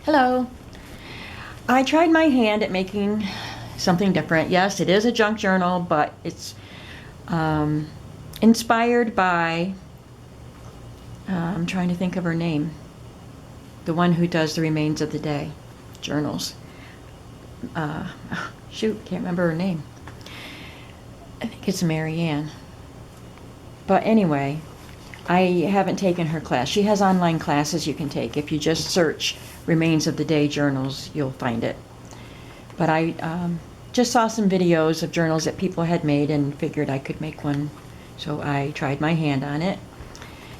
Hello. I tried my hand at making something different. Yes, it is a junk journal, but it's inspired by, I'm trying to think of her name, the one who does the Remains of the Day journals. Shoot, can't remember her name. I think it's Marianne. But anyway, I haven't taken her class. She has online classes you can take. If you just search Remains of the Day journals, you'll find it. But I just saw some videos of journals that people had made and figured I could make one. So I tried my hand on it.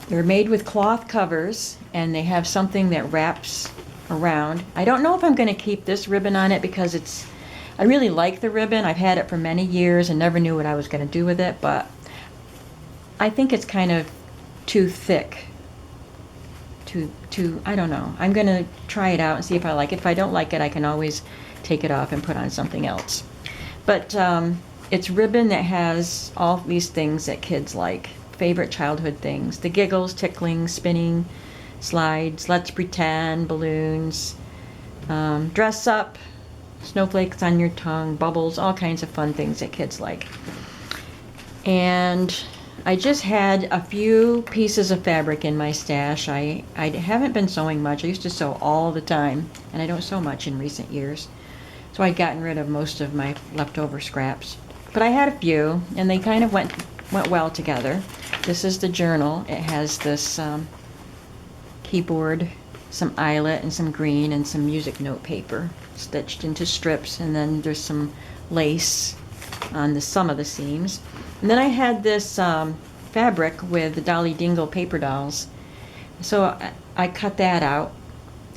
They're made with cloth covers, and they have something that wraps around. I don't know if I'm going to keep this ribbon on it because I really like the ribbon. I've had it for many years and never knew what I was going to do with it, but I think it's kind of too thick. I don't know. I'm going to try it out and see if I like it. If I don't like it, I can always take it off and put on something else. But it's ribbon that has all these things that kids like. Favorite childhood things. The giggles, tickling, spinning, slides, let's pretend, balloons, dress up, snowflakes on your tongue, bubbles, all kinds of fun things that kids like. And I just had a few pieces of fabric in my stash. I haven't been sewing much. I used to sew all the time, and I don't sew much in recent years. So I'd gotten rid of most of my leftover scraps. But I had a few, and they kind of went well together. This is the journal. It has this keyboard, some eyelet, and some green, and some music note paper stitched into strips, and then there's some lace on some of the seams. And then I had this fabric with the Dolly Dingle paper dolls. So I cut that out.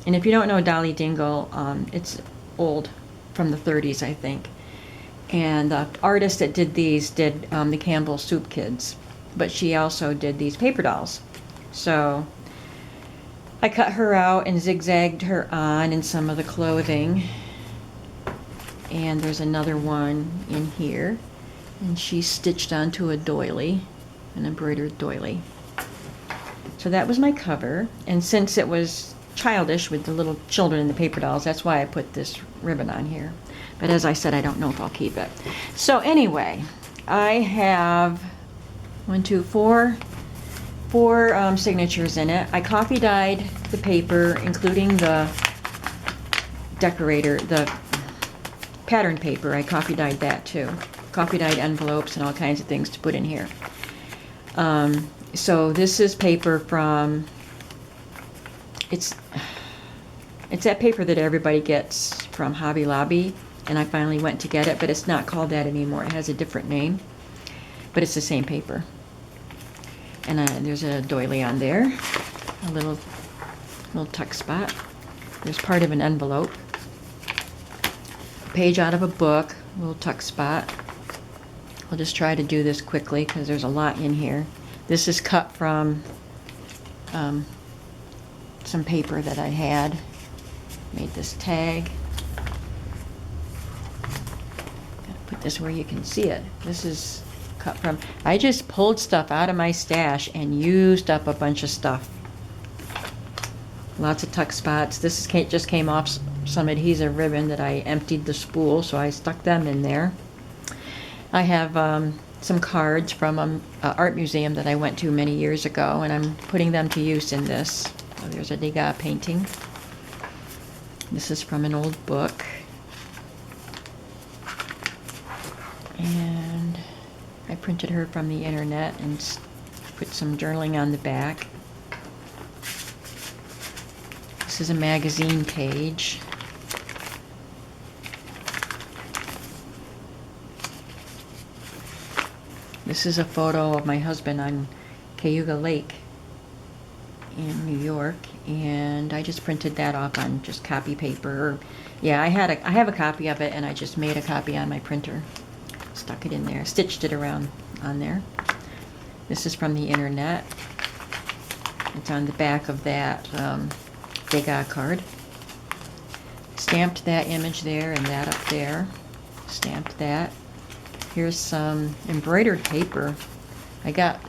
And if you don't know Dolly Dingle, it's old, from the 30s, I think. And the artist that did these did the Campbell Soup Kids. But she also did these paper dolls. So I cut her out and zigzagged her on in some of the clothing. And there's another one in here. And she's stitched onto a doily, an embroidered doily. So that was my cover. And since it was childish with the little children and the paper dolls, that's why I put this ribbon on here. But as I said, I don't know if I'll keep it. So anyway, I have four signatures in it. I coffee dyed the paper, including the decorator, the pattern paper. I coffee dyed that too. Coffee dyed envelopes and all kinds of things to put in here. So this is paper from, it's that paper that everybody gets from Hobby Lobby, and I finally went to get it, but it's not called that anymore. It has a different name, but it's the same paper. And there's a doily on there, a little tuck spot. There's part of an envelope, a page out of a book, a little tuck spot. I'll just try to do this quickly because there's a lot in here. This is cut from some paper that I had. Made this tag. Gotta put this where you can see it. This is cut from, I just pulled stuff out of my stash and used up a bunch of stuff. Lots of tuck spots. This just came off some adhesive ribbon that I emptied the spool, so I stuck them in there. I have some cards from an art museum that I went to many years ago, and I'm putting them to use in this. So there's a Degas painting. This is from an old book. And I printed her from the internet and put some journaling on the back. This is a magazine page. This is a photo of my husband on Cayuga Lake in New York, and I just printed that off on just copy paper. Yeah, I have a copy of it, and I just made a copy on my printer. Stuck it in there, stitched it around on there. This is from the internet. It's on the back of that Degas card. Stamped that image there and that up there. Stamped that. Here's some embroidered paper. I got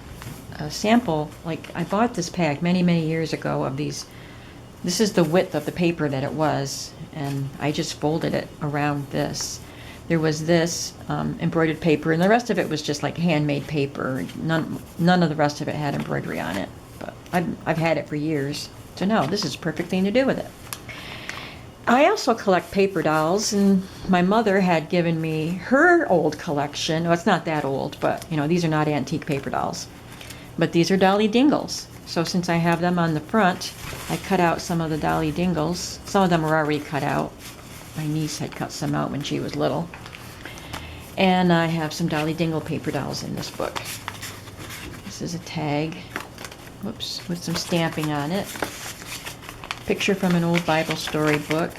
a sample, like I bought this pack many years ago of these This is the width of the paper that it was, and I just folded it around this. There was this embroidered paper, and the rest of it was just like handmade paper. None of the rest of it had embroidery on it, but I've had it for years. So no, this is a perfect thing to do with it. I also collect paper dolls, and my mother had given me her old collection. Well, it's not that old, but you know, these are not antique paper dolls. But these are Dolly Dingles. So since I have them on the front, I cut out some of the Dolly Dingles. Some of them were already cut out. My niece had cut some out when she was little. And I have some Dolly Dingle paper dolls in this book. This is a tag, whoops, with some stamping on it. Picture from an old Bible story book.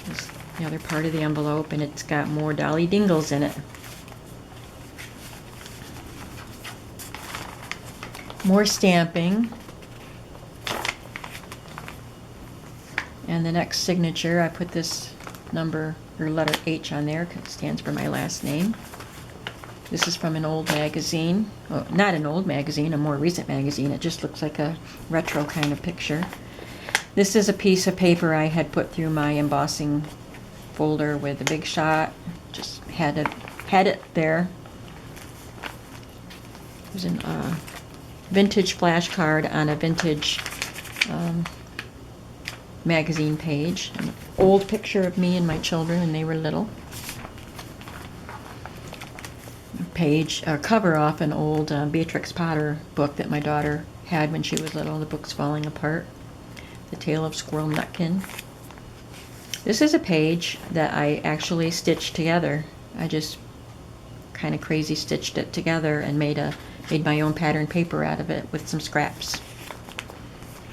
This is the other part of the envelope, and it's got more Dolly Dingles in it. More stamping. And the next signature, I put this number or letter H on there because it stands for my last name. This is from an old magazine. Well, not an old magazine, a more recent magazine. It just looks like a retro kind of picture. This is a piece of paper I had put through my embossing folder with the Big Shot. Just had it there. It was a vintage flashcard on a vintage magazine page. An old picture of me and my children when they were little. Cover off an old Beatrix Potter book that my daughter had when she was little. The book's falling apart. The Tale of Squirrel Nutkin. This is a page that I actually stitched together. I just kind of crazy stitched it together and made my own pattern paper out of it with some scraps.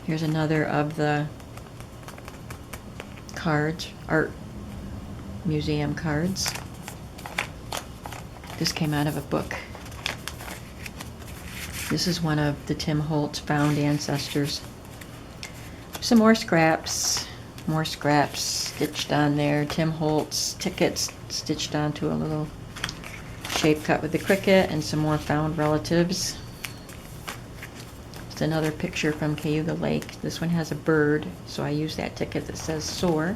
Here's another of the cards, art museum cards. This came out of a book. This is one of the Tim Holtz Found Ancestors. Some more scraps stitched on there. Tim Holtz tickets stitched onto a little shape cut with the Cricut, and some more found relatives. It's another picture from Cayuga Lake. This one has a bird, so I use that ticket that says soar.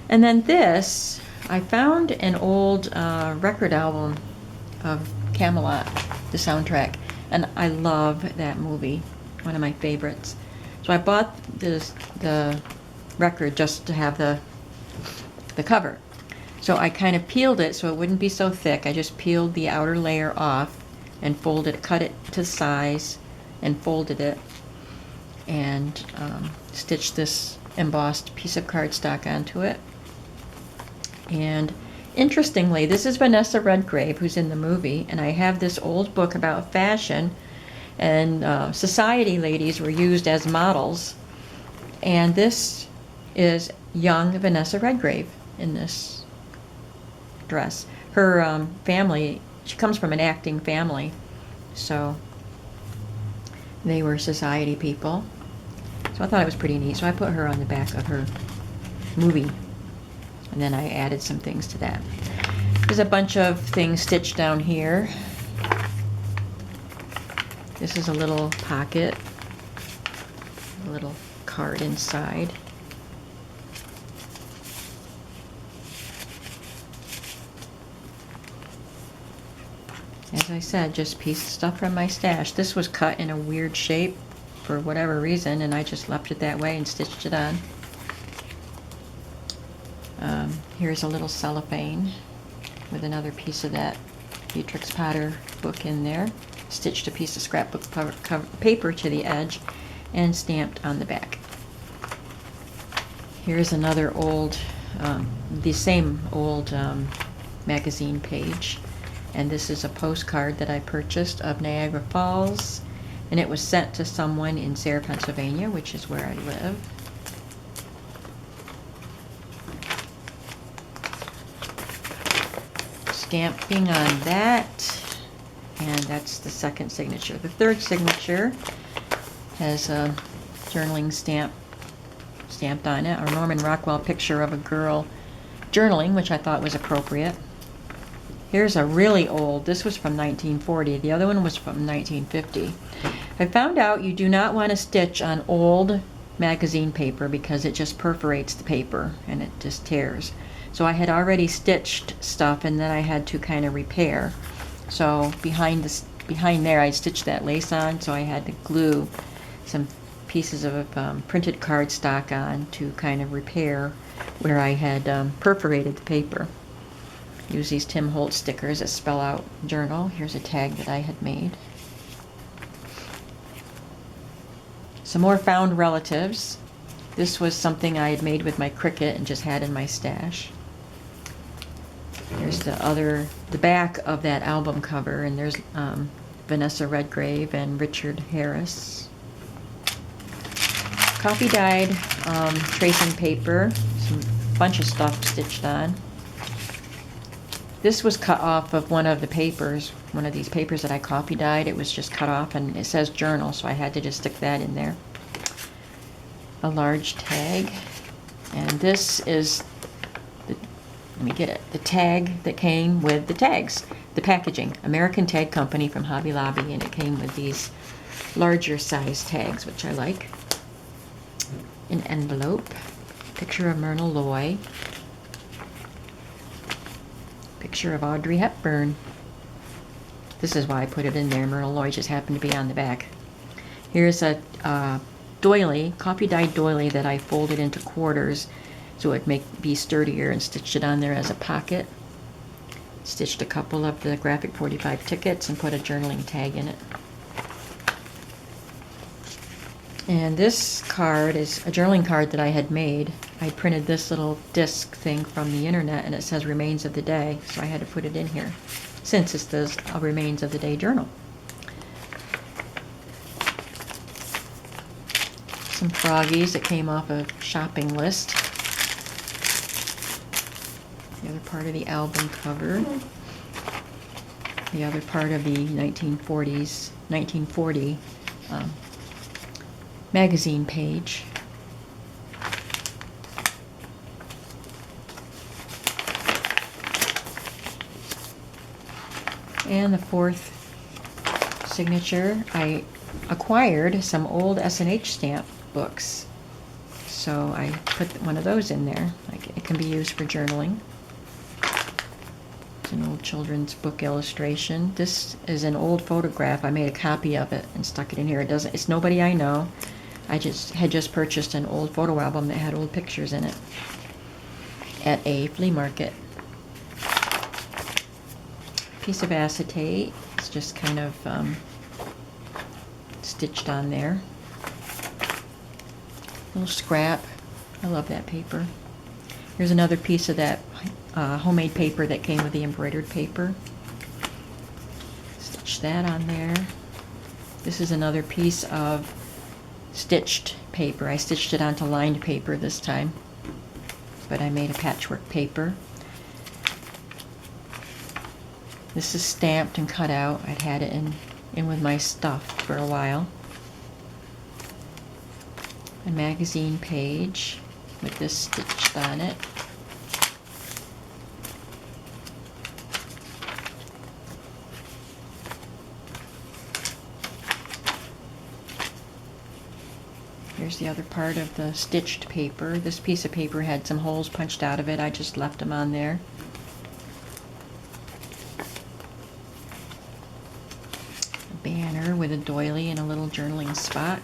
And then this, I found an old record album of Camelot, the soundtrack, and I love that movie, one of my favorites. So I bought the record just to have the cover. So I kind of peeled it so it wouldn't be so thick. I just peeled the outer layer off and cut it to size and folded it, and stitched this embossed piece of cardstock onto it. And interestingly, this is Vanessa Redgrave, who's in the movie, and I have this old book about fashion, and society ladies were used as models, and this is young Vanessa Redgrave in this dress. Her family, she comes from an acting family, so they were society people. So I thought it was pretty neat. So I put her on the back of her movie, and then I added some things to that. There's a bunch of things stitched down here. This is a little pocket, a little card inside. As I said, just piece of stuff from my stash. This was cut in a weird shape for whatever reason, and I just left it that way and stitched it on. Here's a little cellophane with another piece of that Beatrix Potter book in there. Stitched a piece of scrapbook paper to the edge and stamped on the back. Here's another old, the same old magazine page. And this is a postcard that I purchased of Niagara Falls, and it was sent to someone in Sayre, Pennsylvania, which is where I live. Stamping on that, and that's the second signature. The third signature has a journaling stamp stamped on it, a Norman Rockwell picture of a girl journaling, which I thought was appropriate. Here's a really old, this was from 1940, the other one was from 1950. I found out you do not want to stitch on old magazine paper because it just perforates the paper and it just tears. So I had already stitched stuff, and then I had to kind of repair. So behind there I stitched that lace on, so I had to glue some pieces of printed cardstock on to kind of repair where I had perforated the paper. Use these Tim Holtz stickers that spell out journal. Here's a tag that I had made. Some more found relatives. This was something I had made with my Cricut and just had in my stash. Here's the back of that album cover, and there's Vanessa Redgrave and Richard Harris. Coffee dyed tracing paper, some bunch of stuff stitched on. This was cut off of one of the papers, one of these papers that I coffee dyed. It was just cut off, and it says journal, so I had to just stick that in there. A large tag, and this is let me get it, the tag that came with the tags, the packaging. American Tag Company from Hobby Lobby, and it came with these larger size tags, which I like. An envelope, picture of Myrna Loy, picture of Audrey Hepburn. This is why I put it in there. Myrna Loy just happened to be on the back. Here's a doily, coffee dyed doily that I folded into quarters so it would be sturdier, and stitched it on there as a pocket. Stitched a couple of the Graphic 45 tickets and put a journaling tag in it. And this card is a journaling card that I had made. I printed this little disc thing from the internet, and it says Remains of the Day, so I had to put it in here since it does a Remains of the Day journal. Some froggies that came off a shopping list. The other part of the album cover. The other part of the 1940 magazine page. And the fourth signature, I acquired some old S&H stamp books. So I put one of those in there. It can be used for journaling. It's an old children's book illustration. This is an old photograph. I made a copy of it and stuck it in here. It's nobody I know. I had just purchased an old photo album that had old pictures in it at a flea market. Piece of acetate. It's just kind of stitched on there. Little scrap. I love that paper. Here's another piece of that homemade paper that came with the embroidered paper. Stitch that on there. This is another piece of stitched paper. I stitched it onto lined paper this time, but I made a patchwork paper. This is stamped and cut out. I'd had it in with my stuff for a while. A magazine page with this stitched on it. Here's the other part of the stitched paper. This piece of paper had some holes punched out of it. I just left them on there. A banner with a doily and a little journaling spot.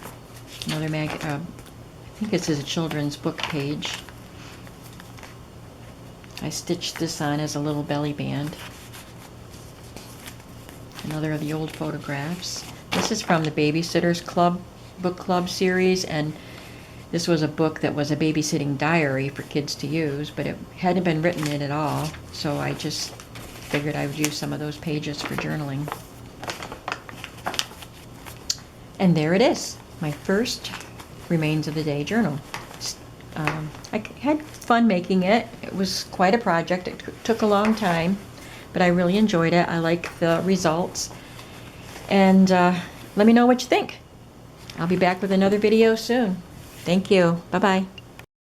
Another I think this is a children's book page. I stitched this on as a little belly band. Another of the old photographs. This is from the Babysitters Club book club series, and this was a book that was a babysitting diary for kids to use, but it hadn't been written in at all, so I just figured I would use some of those pages for journaling. And there it is, my first Remains of the Day journal. I had fun making it. It was quite a project. It took a long time, but I really enjoyed it. I like the results. And let me know what you think. I'll be back with another video soon. Thank you. Bye-bye.